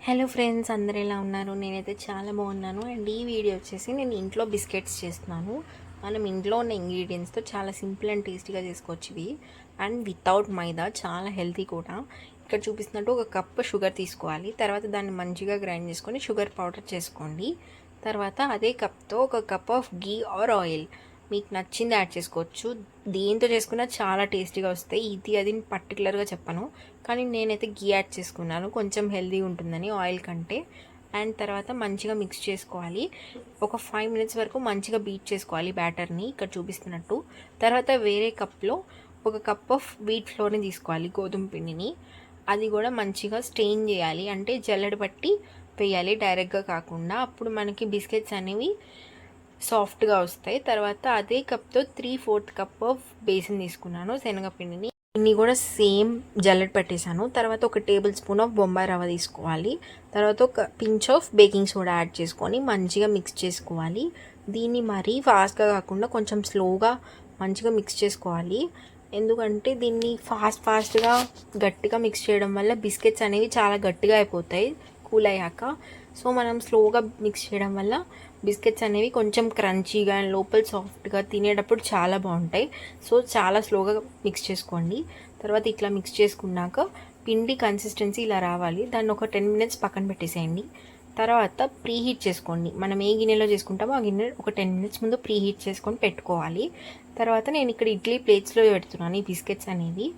Hello friends, అందరు ఎలా ఉన్నారు? నేనైతే చాలా బాగున్నాను. అండ్ ఈ వీడియో వచ్చేసి నేను ఇంట్లో బిస్కెట్స్ చేస్తున్నాను. మనం ఇంట్లో ఉన్న ఇంగ్రీడియంట్స్తో చాలా సింపుల్ అండ్ టేస్టీగా చేసుకోవచ్చు ఇవి. అండ్ వితౌట్ మైదా, చాలా హెల్తీ కూడా. ఇక్కడ చూపిస్తున్నట్టు ఒక కప్ షుగర్ తీసుకోవాలి. తర్వాత దాన్ని మంచిగా గ్రైండ్ చేసుకొని షుగర్ పౌడర్ చేసుకోండి. తర్వాత అదే కప్తో ఒక cup of ghee or oil మీకు నచ్చింది యాడ్ చేసుకోవచ్చు. దేంతో చేసుకున్నా చాలా టేస్టీగా వస్తాయి. ఇది అది పర్టికులర్గా చెప్పను, కానీ నేనైతే గీ యాడ్ చేసుకున్నాను, కొంచెం హెల్తీగా ఉంటుందని ఆయిల్ కంటే. అండ్ తర్వాత మంచిగా మిక్స్ చేసుకోవాలి. ఒక 5 minutes వరకు మంచిగా బీట్ చేసుకోవాలి బ్యాటర్ని, ఇక్కడ చూపిస్తున్నట్టు. తర్వాత వేరే కప్లో ఒక కప్ ఆఫ్ వీట్ ఫ్లోర్ని తీసుకోవాలి, గోధుమ పిండిని. అది కూడా మంచిగా స్టెయిన్ చేయాలి, అంటే జల్లెడ పట్టి వేయాలి డైరెక్ట్గా కాకుండా. అప్పుడు మనకి బిస్కెట్స్ అనేవి సాఫ్ట్గా వస్తాయి. తర్వాత అదే కప్తో 3/4 కప్ ఆఫ్ బేసన్ తీసుకున్నాను, శనగపిండిని. ఇన్ని కూడా సేమ్ జల్లెడ పెట్టేశాను. తర్వాత ఒక టేబుల్ స్పూన్ ఆఫ్ బొంబాయి రవ్వ తీసుకోవాలి. తర్వాత ఒక pinch of baking soda add చేసుకొని మంచిగా మిక్స్ చేసుకోవాలి. దీన్ని మరీ ఫాస్ట్గా కాకుండా కొంచెం స్లోగా మంచిగా మిక్స్ చేసుకోవాలి. ఎందుకంటే దీన్ని ఫాస్ట్గా గట్టిగా మిక్స్ చేయడం వల్ల బిస్కెట్స్ అనేవి చాలా గట్టిగా అయిపోతాయి కూల్ అయ్యాక. సో మనం స్లోగా మిక్స్ చేయడం వల్ల బిస్కెట్స్ అనేవి కొంచెం క్రంచీగా అండ్ లోపల సాఫ్ట్గా తినేటప్పుడు చాలా బాగుంటాయి. సో చాలా స్లోగా మిక్స్ చేసుకోండి. తర్వాత ఇట్లా మిక్స్ చేసుకున్నాక పిండి కన్సిస్టెన్సీ ఇలా రావాలి. దాన్ని ఒక 10 minutes పక్కన పెట్టేసేయండి. తర్వాత ప్రీహీట్ చేసుకోండి. మనం ఏ గిన్నెలో చేసుకుంటామో ఆ గిన్నె ఒక 10 minutes ముందు ప్రీహీట్ చేసుకొని పెట్టుకోవాలి. తర్వాత నేను ఇక్కడ ఇడ్లీ ప్లేట్స్లో పెడుతున్నాను ఈ బిస్కెట్స్ అనేవి.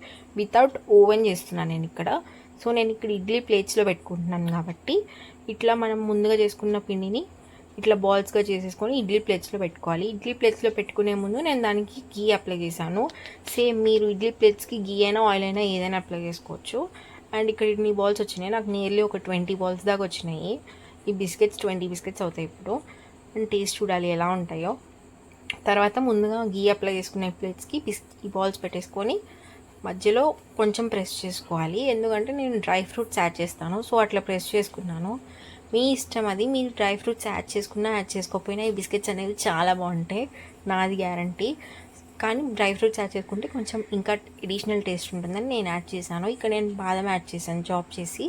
వితౌట్ ఓవెన్ చేస్తున్నాను నేను ఇక్కడ. సో నేను ఇక్కడ ఇడ్లీ ప్లేట్స్లో పెట్టుకుంటున్నాను కాబట్టి ఇట్లా మనం ముందుగా చేసుకున్న పిండిని ఇట్లా బాల్స్గా చేసేసుకొని ఇడ్లీ ప్లేట్స్లో పెట్టుకోవాలి. ఇడ్లీ ప్లేట్స్లో పెట్టుకునే ముందు నేను దానికి గీ అప్లై చేశాను. సేమ్ మీరు ఇడ్లీ ప్లేట్స్కి గీ అయినా ఆయిల్ అయినా ఏదైనా అప్లై చేసుకోవచ్చు. అండ్ ఇక్కడ ఇన్ని బాల్స్ వచ్చినాయి, నాకు నియర్లీ ఒక 20 balls దాకా వచ్చినాయి. ఈ బిస్కెట్స్ 20 బిస్కెట్స్ అవుతాయి ఇప్పుడు. అండ్ టేస్ట్ చూడాలి ఎలా ఉంటాయో. తర్వాత ముందుగా గీ అప్లై చేసుకునే ప్లేట్స్కి ఈ బాల్స్ పెట్టేసుకొని మధ్యలో కొంచెం ప్రెస్ చేసుకోవాలి. ఎందుకంటే నేను డ్రై ఫ్రూట్స్ యాడ్ చేస్తాను, సో అట్లా ప్రెస్ చేసుకున్నాను. మీ ఇష్టం అది, మీరు డ్రై ఫ్రూట్స్ యాడ్ చేసుకున్నా యాడ్ చేసుకోకపోయినా ఈ బిస్కెట్స్ అనేవి చాలా బాగుంటాయి, నాది గ్యారంటీ. కానీ డ్రై ఫ్రూట్స్ యాడ్ చేసుకుంటే కొంచెం ఇంకా ఎడిషనల్ టేస్ట్ ఉంటుందని నేను యాడ్ చేశాను. ఇక్కడ నేను బాదం యాడ్ చేశాను చాప్ చేసి.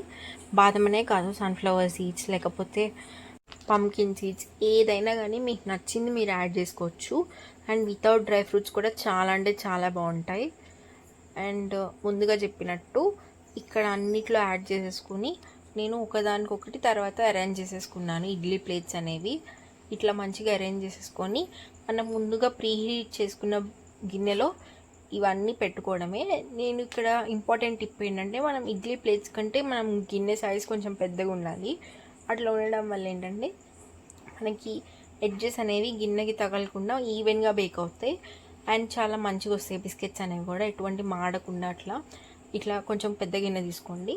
బాదం అనే కాదు, సన్ఫ్లవర్ సీడ్స్ లేకపోతే పంకిన్ సీడ్స్ ఏదైనా కానీ మీకు నచ్చింది మీరు యాడ్ చేసుకోవచ్చు. అండ్ వితౌట్ డ్రై ఫ్రూట్స్ కూడా చాలా అంటే చాలా బాగుంటాయి. అండ్ ముందుగా చెప్పినట్టు ఇక్కడ అన్నిట్లో యాడ్ చేసేసుకుని నేను ఒకదానికొకటి తర్వాత అరేంజ్ చేసేసుకున్నాను ఇడ్లీ ప్లేట్స్ అనేవి. ఇట్లా మంచిగా అరేంజ్ చేసేసుకొని మనం ముందుగా ప్రీహీట్ చేసుకున్న గిన్నెలో ఇవన్నీ పెట్టుకోవడమే. నేను ఇక్కడ ఇంపార్టెంట్ టిప్ ఏంటంటే, మనం ఇడ్లీ ప్లేట్స్ కంటే మనం గిన్నె సైజ్ కొంచెం పెద్దగా ఉండాలి. అట్లా ఉండడం వల్ల ఏంటంటే మనకి ఎడ్జెస్ అనేవి గిన్నెకి తగలకుండా ఈవెన్గా బేక్ అవుతాయి. అండ్ చాలా మంచిగా వస్తాయి బిస్కెట్స్ అనేవి కూడా, ఎటువంటి మాడకుండా. అట్లా ఇట్లా కొంచెం పెద్ద గిన్నె తీసుకోండి.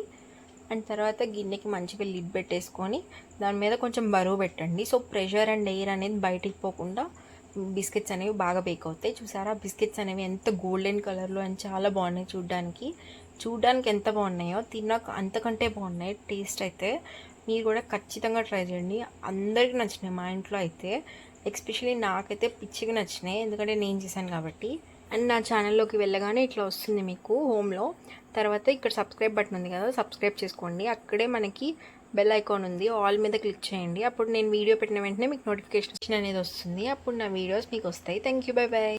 అండ్ తర్వాత గిన్నెకి మంచిగా లిడ్ పెట్టేసుకొని దాని మీద కొంచెం బరువు పెట్టండి. సో ప్రెషర్ అండ్ ఎయిర్ అనేది బయటికి పోకుండా బిస్కెట్స్ అనేవి బాగా బేక్ అవుతాయి. చూసారా బిస్కెట్స్ అనేవి ఎంత గోల్డెన్ కలర్లో అండ్ చాలా బాగున్నాయి. చూడ్డానికి ఎంత బాగున్నాయో తిన్నాక అంతకంటే బాగున్నాయి టేస్ట్ అయితే. మీరు కూడా ఖచ్చితంగా ట్రై చేయండి. అందరికీ నచ్చినాయి మా ఇంట్లో అయితే. ఎస్పెషల్లీ నాకైతే పిచ్చిగా నచ్చినాయి, ఎందుకంటే నేను చేశాను కాబట్టి. అండ్ నా ఛానల్లోకి వెళ్ళగానే ఇట్లా వస్తుంది మీకు హోమ్లో. తర్వాత ఇక్కడ సబ్స్క్రైబ్ బటన్ ఉంది కదా, సబ్స్క్రైబ్ చేసుకోండి. అక్కడే మనకి బెల్ ఐకాన్ ఉంది, ఆల్ మీద క్లిక్ చేయండి. అప్పుడు నేను వీడియో పెట్టిన వెంటనే మీకు నోటిఫికేషన్ అనేది వస్తుంది. అప్పుడు నా వీడియోస్ మీకు వస్తాయి. Thank you, bye bye.